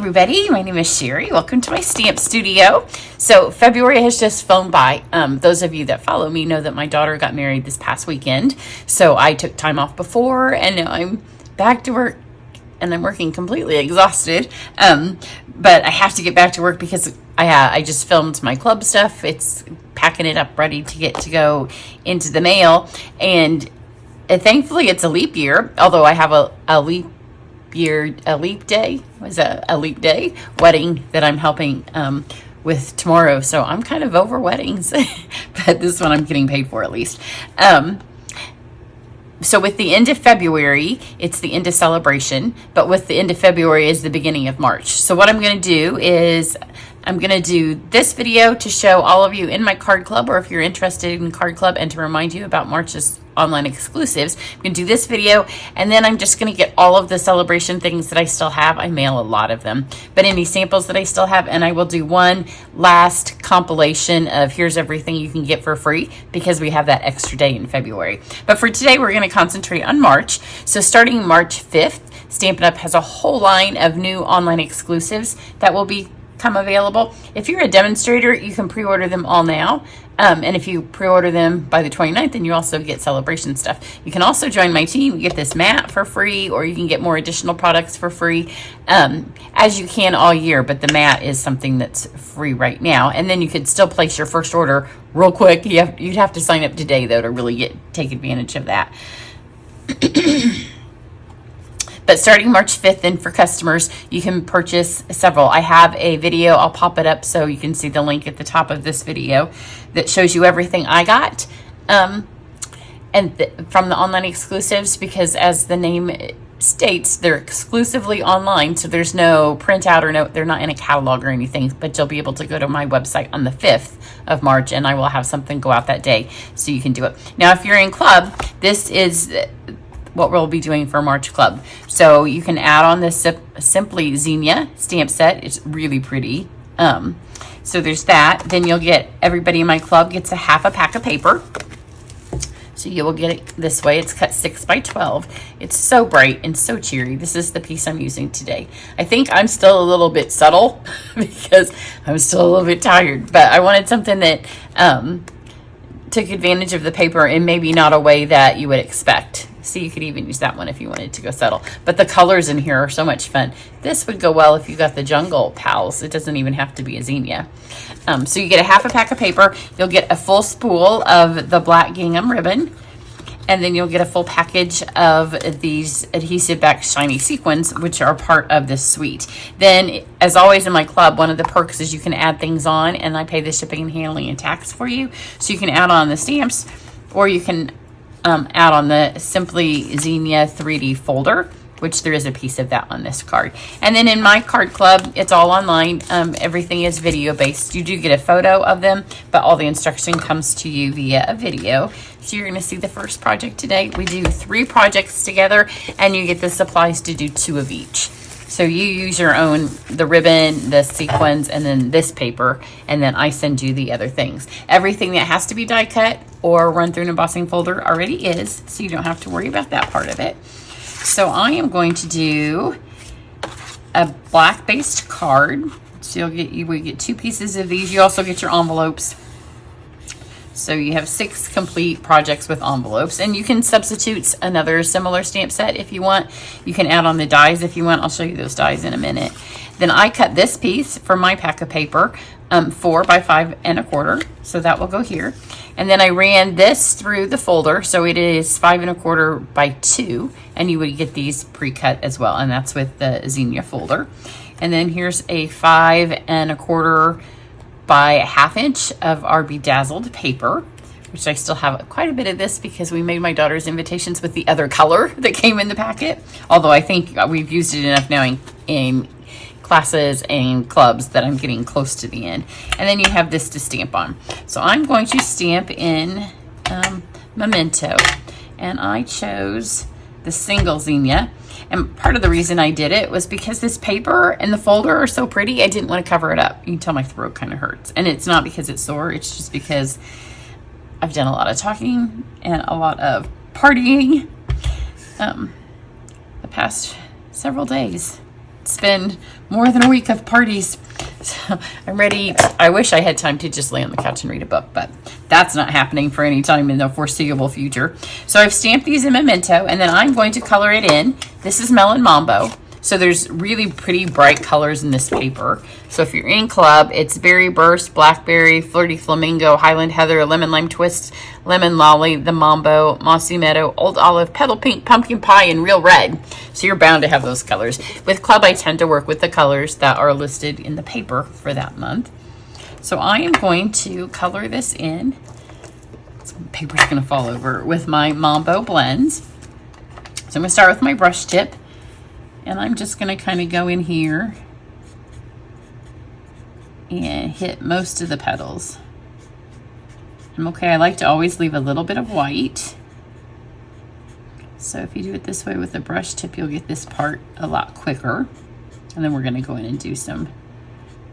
everybody, my name is Sherry. Welcome to my stamp studio. So February has just flown by. Those of you that follow me know that my daughter got married this past weekend. So I took time off before and now I'm back to work and I'm working completely exhausted. But I have to get back to work because I just filmed my club stuff. It's packing it up ready to get to go into the mail. And thankfully it's a leap year, although I have a leap day wedding that I'm helping with tomorrow. So I'm kind of over weddings, but this one I'm getting paid for at least. So with the end of February, it's the end of celebration, but with the end of February is the beginning of March. So what I'm going to do is I'm going to do this video to show all of you in my card club, or if you're interested in card club, and to remind you about March's online exclusives. I'm going to do this video, and then I'm just going to get all of the celebration things that I still have. I mail a lot of them, but any samples that I still have, and I will do one last compilation of here's everything you can get for free because we have that extra day in February. But for today, we're going to concentrate on March. So starting March 5th, Stampin' Up! Has a whole line of new online exclusives that will become available. If you're a demonstrator, you can pre-order them all now. And if you pre-order them by the 29th, then you also get celebration stuff. You can also join my team. You get this mat for free, or you can get more additional products for free, as you can all year. But the mat is something that's free right now. And then you could still place your first order real quick. You'd have to sign up today, though, to really take advantage of that. But starting March 5th, and for customers, you can purchase several. I have a video. I'll pop it up so you can see the link at the top of this video that shows you everything I got from the online exclusives, because as the name states, they're exclusively online. So there's no printout or they're not in a catalog or anything, but you'll be able to go to my website on the 5th of March and I will have something go out that day so you can do it. Now, if you're in club, this is what we'll be doing for March Club. So you can add on this Simply Zinnia stamp set. It's really pretty. So there's that. Then you'll get, everybody in my club gets a half a pack of paper. So you will get it this way. It's cut 6 by 12. It's so bright and so cheery. This is the piece I'm using today. I think I'm still a little bit subtle because I'm still a little bit tired, but I wanted something that took advantage of the paper in maybe not a way that you would expect. So you could even use that one if you wanted to go subtle. But the colors in here are so much fun. This would go well if you got the Jungle Pals. It doesn't even have to be a Zinnia. So you get a half a pack of paper. You'll get a full spool of the black gingham ribbon. And then you'll get a full package of these adhesive back shiny sequins, which are part of this suite. Then, as always in my club, one of the perks is you can add things on, and I pay the shipping and handling and tax for you. So you can add on the stamps, or you can add on the Simply Zinnia 3D folder, which there is a piece of that on this card. And then in my card club, it's all online. Everything is video based. You do get a photo of them, but all the instruction comes to you via a video. So you're going to see the first project today. We do 3 projects together, and you get the supplies to do 2 of each. So you use your own, the ribbon, the sequins, and then this paper, and then I send you the other things. Everything that has to be die cut or run through an embossing folder already is, so you don't have to worry about that part of it. So I am going to do a black based card. So we get 2 pieces of these. You also get your envelopes. So you have 6 complete projects with envelopes, and you can substitute another similar stamp set if you want. You can add on the dies if you want. I'll show you those dies in a minute. Then I cut this piece for my pack of paper, 4 by 5 1/4. So that will go here. And then I ran this through the folder. So it is 5 1/4 by 2, and you would get these pre-cut as well. And that's with the Zinnia folder. And then here's a 5 1/4 by 1/2 inch of our bedazzled paper, which I still have quite a bit of this because we made my daughter's invitations with the other color that came in the packet. Although I think we've used it enough now in classes and clubs that I'm getting close to the end. And then you have this to stamp on. So I'm going to stamp in Memento, and I chose the single Zinnia. And part of the reason I did it was because this paper and the folder are so pretty, I didn't want to cover it up. You can tell my throat kind of hurts. And it's not because it's sore, it's just because I've done a lot of talking and a lot of partying the past several days. It's been more than a week of parties. So I'm ready. I wish I had time to just lay on the couch and read a book, but that's not happening for any time in the foreseeable future. So I've stamped these in Memento, and then I'm going to color it in. This is Melon Mambo. So there's really pretty bright colors in this paper. So if you're in club, it's Berry Burst, Blackberry, Flirty Flamingo, Highland Heather, Lemon Lime Twist, Lemon Lolly, The Mambo, Mossy Meadow, Old Olive, Petal Pink, Pumpkin Pie, and Real Red. So you're bound to have those colors. With club, I tend to work with the colors that are listed in the paper for that month. So I am going to color this in. Some paper's gonna fall over with my Mambo blends. So I'm gonna start with my brush tip. And I'm just going to kind of go in here and hit most of the petals. I'm okay. I like to always leave a little bit of white. So if you do it this way with the brush tip, you'll get this part a lot quicker. And then we're going to go in and do some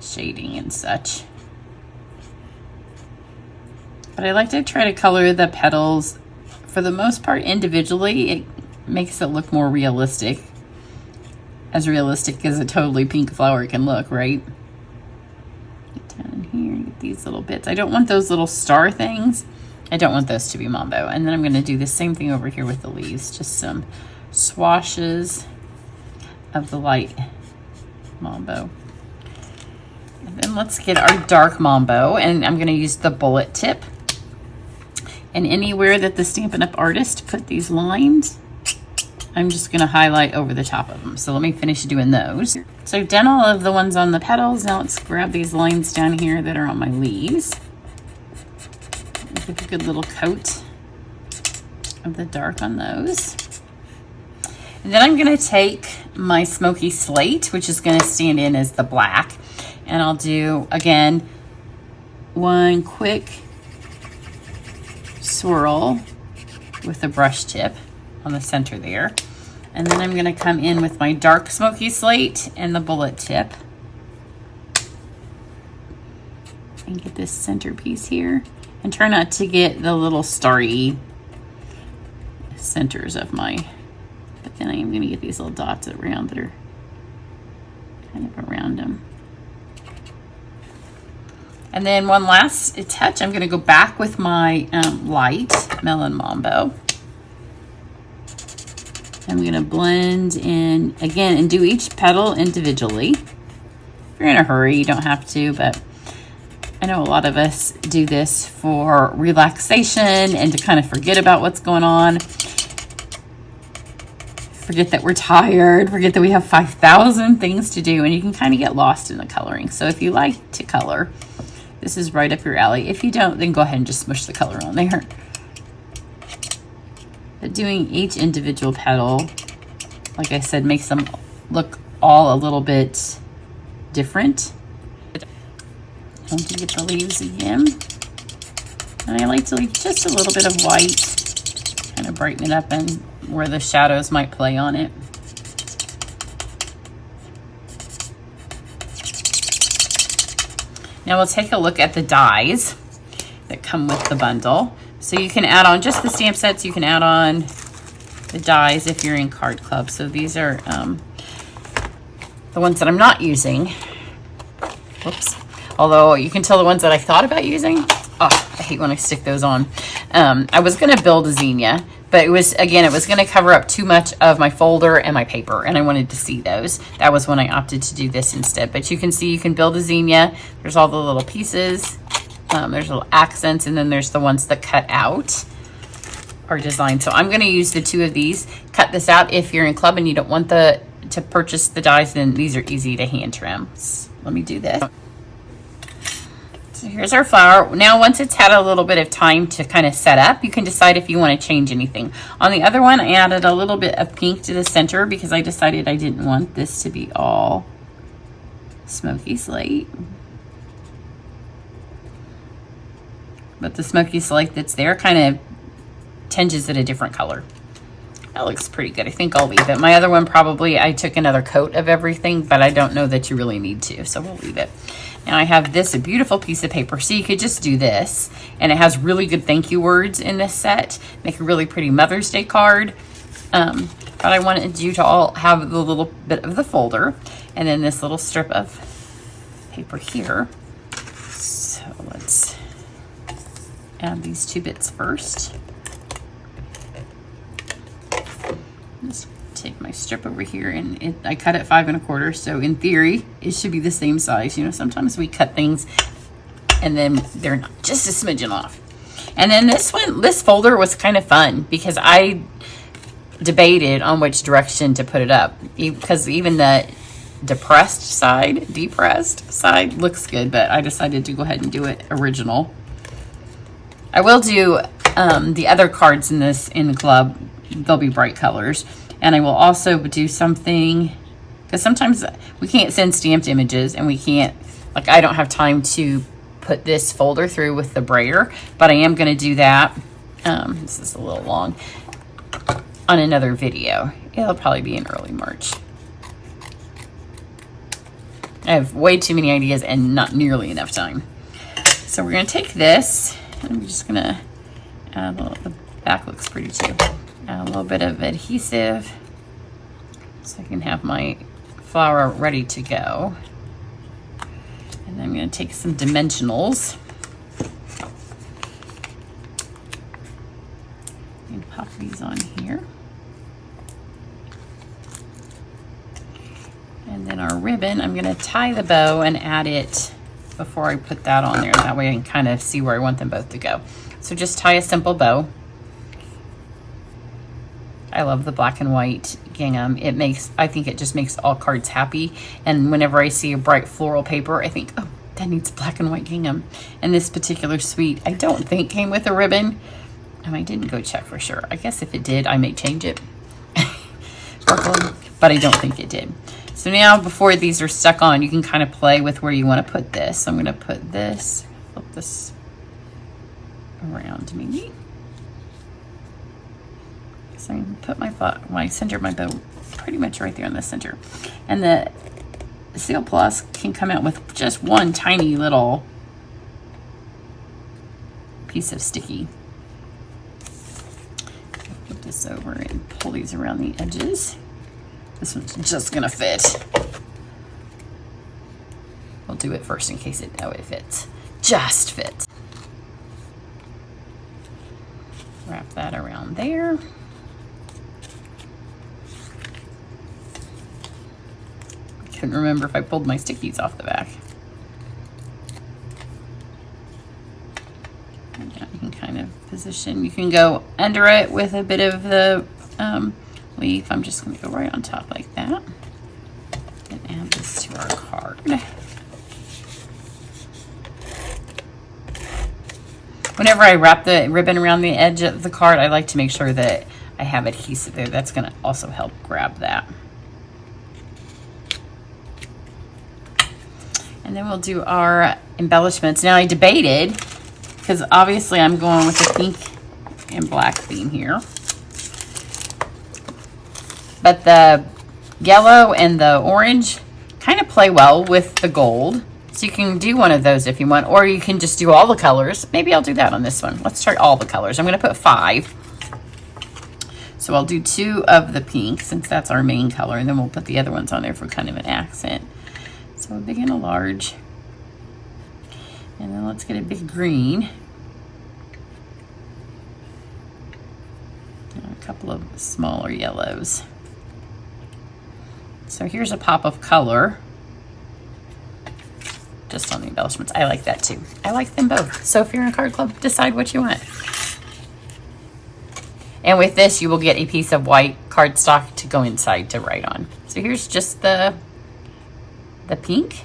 shading and such. But I like to try to color the petals for the most part individually. It makes it look more realistic. As realistic as a totally pink flower can look, right? Get down in here, get these little bits. I don't want those little star things. I don't want those to be Mambo. And then I'm going to do the same thing over here with the leaves. Just some swashes of the light Mambo. And then let's get our dark Mambo. And I'm going to use the bullet tip. And anywhere that the Stampin' Up! Artist put these lines, I'm just going to highlight over the top of them. So let me finish doing those. So I've done all of the ones on the petals. Now let's grab these lines down here that are on my leaves. Give a good little coat of the dark on those. And then I'm going to take my Smoky Slate, which is going to stand in as the black. And I'll do, again, one quick swirl with the brush tip on the center there. And then I'm going to come in with my dark Smoky Slate and the bullet tip. And get this centerpiece here. And try not to get the little starry centers of my... But then I am going to get these little dots around that are kind of around them. And then one last touch, I'm going to go back with my light Melon Mambo. I'm going to blend in again and do each petal individually. If you're in a hurry, you don't have to, but I know a lot of us do this for relaxation and to kind of forget about what's going on. Forget that we're tired, forget that we have 5,000 things to do, and you can kind of get lost in the coloring. So if you like to color, this is right up your alley. If you don't, then go ahead and just smush the color on there. But doing each individual petal, like I said, makes them look all a little bit different. I'm going to get the leaves again. And I like to leave just a little bit of white, kind of brighten it up and where the shadows might play on it. Now we'll take a look at the dies that come with the bundle. So you can add on just the stamp sets. You can add on the dies if you're in Card Club. So these are the ones that I'm not using. Whoops. Although you can tell the ones that I thought about using. Oh, I hate when I stick those on. I was going to build a Zinnia, but it was going to cover up too much of my folder and my paper, and I wanted to see those. That was when I opted to do this instead. But you can see you can build a Zinnia. There's all the little pieces. There's little accents, and then there's the ones that cut out our design. So I'm going to use the two of these. Cut this out if you're in club and you don't want to purchase the dies, then these are easy to hand trim. So let me do this. So here's our flower. Now once it's had a little bit of time to kind of set up, you can decide if you want to change anything. On the other one, I added a little bit of pink to the center because I decided I didn't want this to be all Smoky Slate. But the Smoky Slate that's there kind of tinges it a different color. That looks pretty good. I think I'll leave it. My other one probably, I took another coat of everything, but I don't know that you really need to, so we'll leave it. Now I have this, a beautiful piece of paper. So you could just do this, and it has really good thank you words in this set. Make a really pretty Mother's Day card. But I wanted you to all have the little bit of the folder. And then this little strip of paper here. So let's add these 2 bits first. Just take my strip over here, and I cut it 5 1/4. So in theory, it should be the same size. You know, sometimes we cut things and then they're not, just a smidgen off. And then this folder was kind of fun because I debated on which direction to put it up, because even the depressed side looks good, but I decided to go ahead and do it original. I will do the other cards in the club. They'll be bright colors, and I will also do something, because sometimes we can't send stamped images, and we can't, like, I don't have time to put this folder through with the brayer, but I am going to do that. This is a little long, on another video. It'll probably be in early March. I have way too many ideas and not nearly enough time. So we're going to take this, and I'm just going to add a little, the back looks pretty too. Add a little bit of adhesive so I can have my flower ready to go. And I'm going to take some dimensionals and pop these on here. And then our ribbon, I'm going to tie the bow and add it before I put that on there. That way I can kind of see where I want them both to go. So just tie a simple bow. I love the black and white gingham. I think it just makes all cards happy. And whenever I see a bright floral paper, I think, oh, that needs black and white gingham. And this particular suite, I don't think came with a ribbon. I didn't go check for sure. I guess if it did, I may change it. But I don't think it did. So now, before these are stuck on, you can kind of play with where you want to put this. So I'm going to put this, flip this around maybe. So I can put my center of my bow pretty much right there in the center. And the Seal Plus can come out with just one tiny little piece of sticky. Put this over and pull these around the edges. This one's just gonna fit. We'll do it first in case it fits. Just fits. Wrap that around there. Couldn't remember if I pulled my stickies off the back. And now you can kind of position. You can go under it with a bit of the leaf. I'm just going to go right on top like that and add this to our card. Whenever I wrap the ribbon around the edge of the card, I like to make sure that I have adhesive there. That's going to also help grab that. And then we'll do our embellishments. Now I debated, because obviously I'm going with the pink and black theme here. But the yellow and the orange kind of play well with the gold. So you can do one of those if you want, or you can just do all the colors. Maybe I'll do that on this one. Let's try all the colors. I'm going to put 5. So I'll do 2 of the pink, since that's our main color, and then we'll put the other ones on there for kind of an accent. So a big and a large. And then let's get a big green. And a couple of smaller yellows. So here's a pop of color just on the embellishments. I like that too. I like them both. So if you're in a card club, decide what you want. And with this, you will get a piece of white cardstock to go inside to write on. So here's just the pink.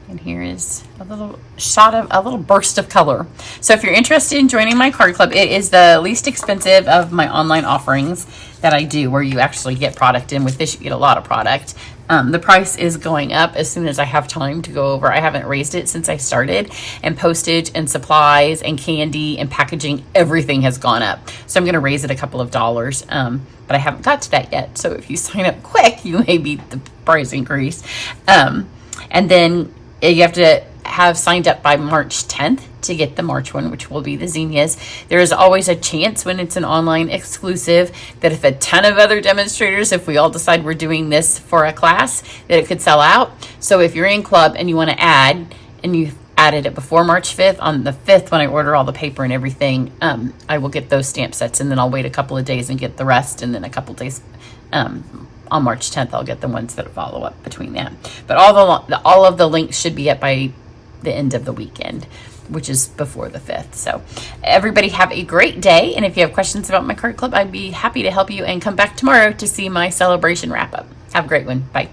And here is a little shot of a little burst of color. So if you're interested in joining my card club, it is the least expensive of my online offerings that I do, where you actually get product in. With this, you get a lot of product. The price is going up as soon as I have time to go over. I haven't raised it since I started, and postage and supplies and candy and packaging, everything has gone up. So I'm going to raise it a couple of dollars, but I haven't got to that yet. So if you sign up quick, you may beat the price increase. And then you have to have signed up by March 10th to get the March one, which will be the Zinnias. There is always a chance when it's an online exclusive that if a ton of other demonstrators, if we all decide we're doing this for a class, that it could sell out. So if you're in club and you want to add, and you added it before March 5th, on the 5th when I order all the paper and everything, I will get those stamp sets, and then I'll wait a couple of days and get the rest, and then a couple of days on March 10th I'll get the ones that follow up between that. But all of the links should be up by the end of the weekend, which is before the 5th. So everybody have a great day, and if you have questions about my card club, I'd be happy to help you, and come back tomorrow to see my celebration wrap up. Have a great one. Bye.